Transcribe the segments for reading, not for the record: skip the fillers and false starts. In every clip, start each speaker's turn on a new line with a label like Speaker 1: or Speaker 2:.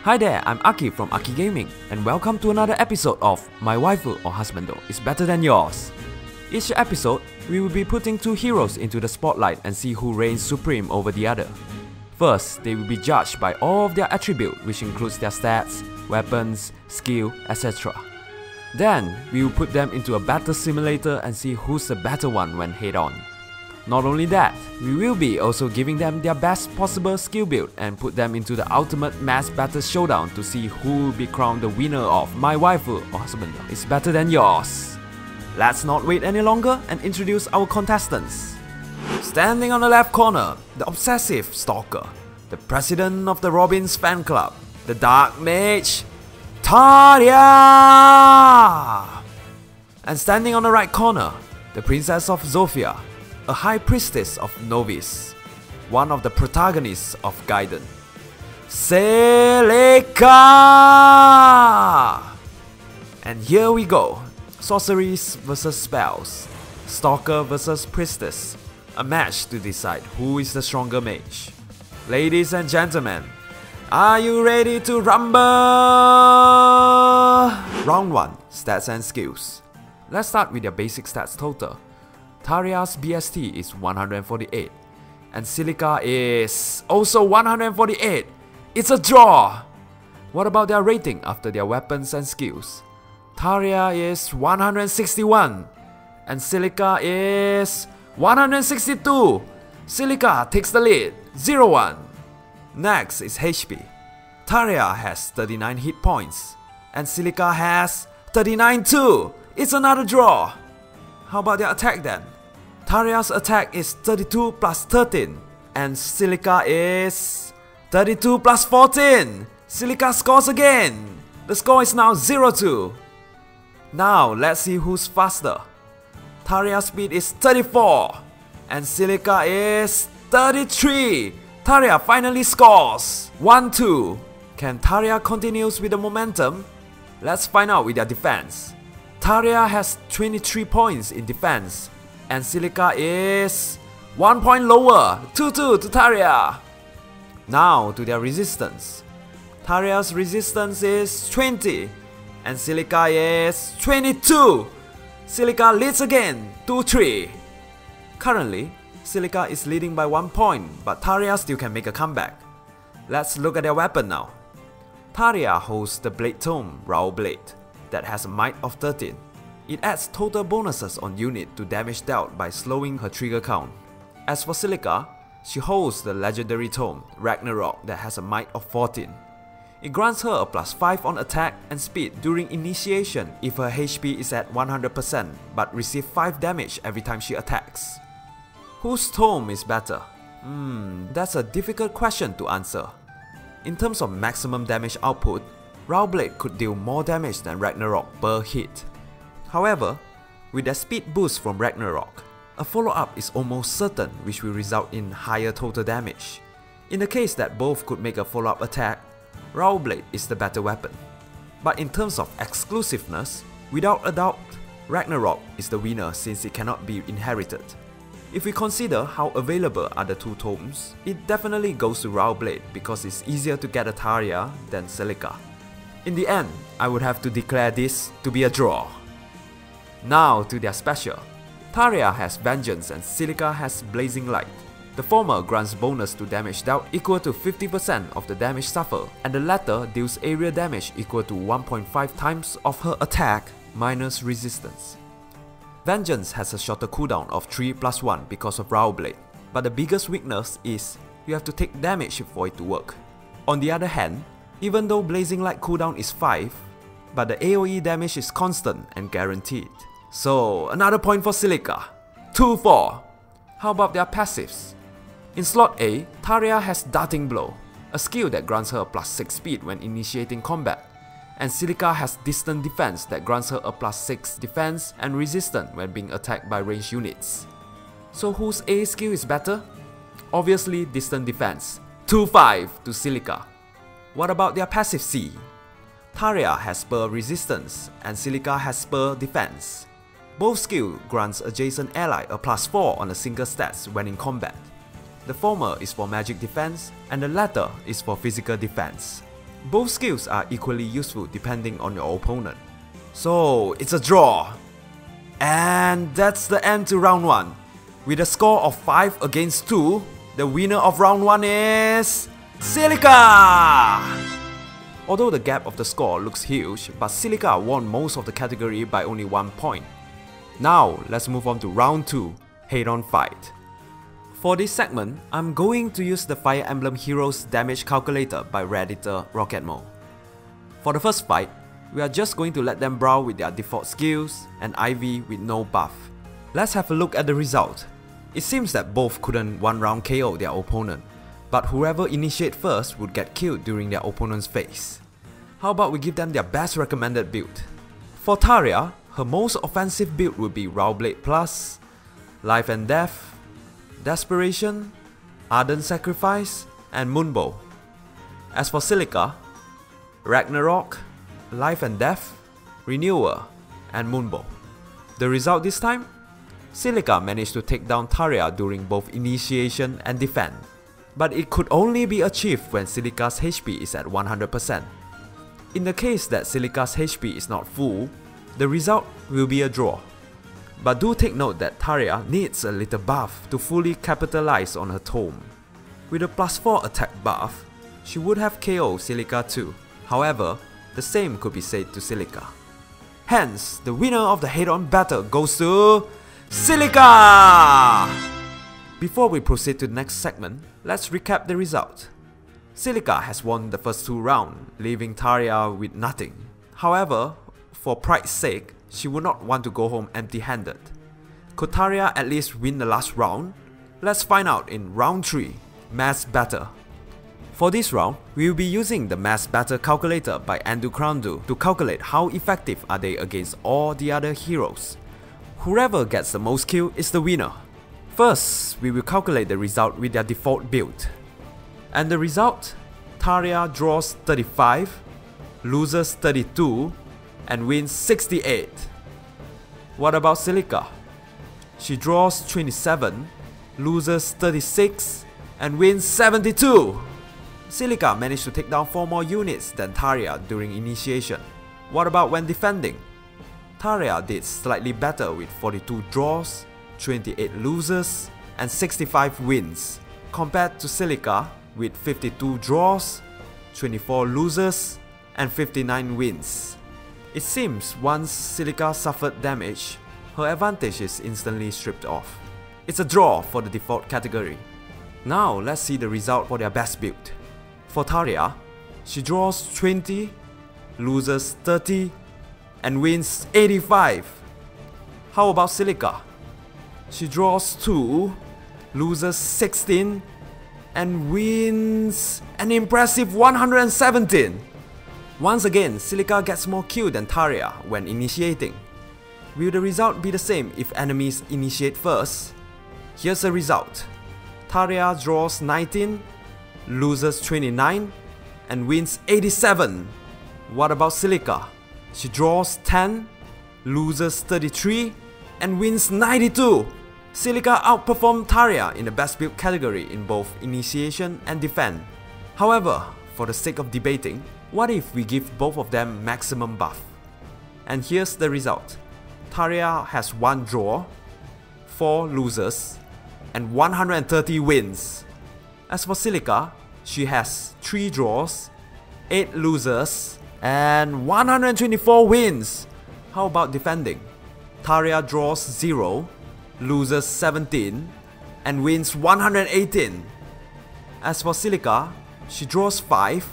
Speaker 1: Hi there, I'm Aki from Aki Gaming, and welcome to another episode of My Waifu or Husbando is better than yours. Each episode, we will be putting two heroes into the spotlight and see who reigns supreme over the other. First, they will be judged by all of their attributes, which includes their stats, weapons, skill, etc. Then, we will put them into a battle simulator and see who's the better one when head on. Not only that, we will be also giving them their best possible skill build and put them into the ultimate mass battle showdown to see who will be crowned the winner of My Waifu or Husbando is better than yours. Let's not wait any longer and introduce our contestants. Standing on the left corner, the obsessive stalker, the president of the Robin's fan club, the dark mage, Tharja! And standing on the right corner, the princess of Zofia, a high priestess of Novice, one of the protagonists of Gaiden, Celica! And here we go, sorceries versus spells, stalker versus priestess, a match to decide who is the stronger mage. Ladies and gentlemen, are you ready to rumble? Round 1, stats and skills. Let's start with your basic stats total. Tharja's BST is 148 and Celica is also 148. It's a draw! What about their rating after their weapons and skills? Tharja is 161 and Celica is 162. Celica takes the lead, 0-1. Next is HP. Tharja has 39 hit points and Celica has 39 too. It's another draw. How about their attack then? Tharja's attack is 32 plus 13 and Celica is 32 plus 14. Celica scores again. The score is now 0-2. Now let's see who's faster. Tharja's speed is 34 and Celica is 33. Tharja finally scores 1-2. Can Tharja continues with the momentum? Let's find out with their defense. Tharja has 23 points in defense and Celica is 1 point lower, 2-2 to Tharja. Now to their resistance. Tharja's resistance is 20 and Celica is 22. Celica leads again, 2-3. Currently, Celica is leading by 1 point, but Tharja still can make a comeback. Let's look at their weapon now. Tharja holds the Blade Tome Raw Blade that has a might of 13. It adds total bonuses on unit to damage dealt by slowing her trigger count. As for Celica, she holds the legendary tome Ragnarok that has a might of 14. It grants her a +5 on attack and speed during initiation if her HP is at 100% but receive 5 damage every time she attacks. Whose tome is better? That's a difficult question to answer. In terms of maximum damage output, Raw Blade could deal more damage than Ragnarok per hit. However, with their speed boost from Ragnarok, a follow-up is almost certain which will result in higher total damage. In the case that both could make a follow-up attack, Raw Blade is the better weapon. But in terms of exclusiveness, without a doubt, Ragnarok is the winner since it cannot be inherited. If we consider how available are the two tomes, it definitely goes to Raw Blade because it's easier to get a Tharja than Celica. In the end, I would have to declare this to be a draw. Now to their special. Tharja has Vengeance and Celica has Blazing Light. The former grants bonus to damage dealt equal to 50% of the damage suffered, and the latter deals area damage equal to 1.5 times of her attack minus resistance. Vengeance has a shorter cooldown of 3+1 because of Raw Blade, but the biggest weakness is you have to take damage for it to work. On the other hand, even though Blazing Light cooldown is 5, but the AoE damage is constant and guaranteed. So another point for Celica, 2-4. How about their passives? In slot A, Tharja has Darting Blow, a skill that grants her a +6 speed when initiating combat, and Celica has Distant Defense that grants her a +6 defense and resistant when being attacked by ranged units. So whose A skill is better? Obviously Distant Defense, 2-5 to Celica. What about their passive C? Tharja has Spur Resistance and Celica has Spur Defense. Both skill grants adjacent ally a +4 on a single stats when in combat. The former is for magic defense and the latter is for physical defense. Both skills are equally useful depending on your opponent. So it's a draw. And that's the end to round 1. With a score of 5 against 2, the winner of round 1 is Celica! Although the gap of the score looks huge, but Celica won most of the category by only 1 point. Now let's move on to round 2, head-on fight. For this segment, I'm going to use the Fire Emblem Heroes damage calculator by Redditor Rocketmo. For the first fight, we are just going to let them brawl with their default skills and Ivy with no buff. Let's have a look at the result. It seems that both couldn't one round KO their opponent, but whoever initiate first would get killed during their opponent's phase. How about we give them their best recommended build? For Tharja, her most offensive build would be Rowblade Plus, Life and Death, Desperation, Ardent Sacrifice, and Moonbow. As for Celica, Ragnarok, Life and Death, Renewer, and Moonbow. The result this time? Celica managed to take down Tharja during both initiation and defense, but it could only be achieved when Celica's HP is at 100%. In the case that Celica's HP is not full, the result will be a draw. But do take note that Tharja needs a little buff to fully capitalize on her tome. With a +4 attack buff, she would have KO'd Celica too. However, the same could be said to Celica. Hence, the winner of the head-on battle goes to Celica! Before we proceed to the next segment, let's recap the result. Celica has won the first 2 rounds, leaving Tharja with nothing. However, for pride's sake, she would not want to go home empty-handed. Could Tharja at least win the last round? Let's find out in round 3, Mass Battle. For this round, we will be using the Mass Battle calculator by Andukrandu to calculate how effective are they against all the other heroes. Whoever gets the most kill is the winner. First, we will calculate the result with their default build. And the result? Tharja draws 35, loses 32, and wins 68. What about Celica? She draws 27, loses 36, and wins 72. Celica managed to take down 4 more units than Tharja during initiation. What about when defending? Tharja did slightly better with 42 draws, 28 loses, and 65 wins, compared to Celica with 52 draws, 24 loses, and 59 wins. It seems once Celica suffered damage, her advantage is instantly stripped off. It's a draw for the default category. Now let's see the result for their best build. For Tharja, she draws 20, loses 30, and wins 85. How about Celica? She draws 2, loses 16, and wins an impressive 117. Once again, Celica gets more kill than Tharja when initiating. Will the result be the same if enemies initiate first? Here's the result. Tharja draws 19, loses 29, and wins 87. What about Celica? She draws 10, loses 33, and wins 92. Celica outperformed Tharja in the best build category in both initiation and defense. However, for the sake of debating, what if we give both of them maximum buff? And here's the result. Tharja has 1 draw, 4 loses, and 130 wins. As for Celica, she has 3 draws, 8 loses, and 124 wins. How about defending? Tharja draws 0, loses 17, and wins 118. As for Celica, she draws 5,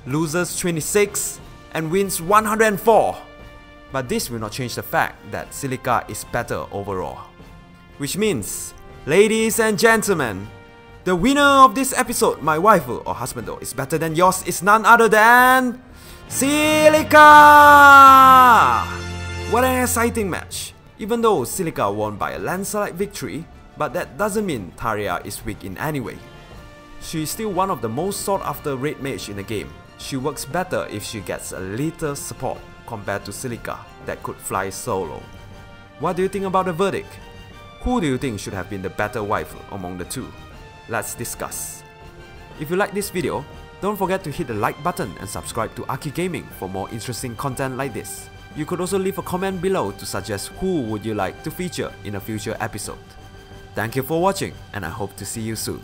Speaker 1: loses 26, and wins 104. But this will not change the fact that Celica is better overall. Which means, ladies and gentlemen, the winner of this episode, My Waifu or Husbando, is better than yours is none other than Celica! What an exciting match! Even though Celica won by a landslide victory, but that doesn't mean Tharja is weak in any way. She is still one of the most sought after raid mage in the game. She works better if she gets a little support compared to Celica that could fly solo. What do you think about the verdict? Who do you think should have been the better waifu among the two? Let's discuss. If you like this video, Don't forget to hit the like button and subscribe to Aki Gaming for more interesting content like this. You could also leave a comment below to suggest who would you like to feature in a future episode. Thank you for watching, and I hope to see you soon.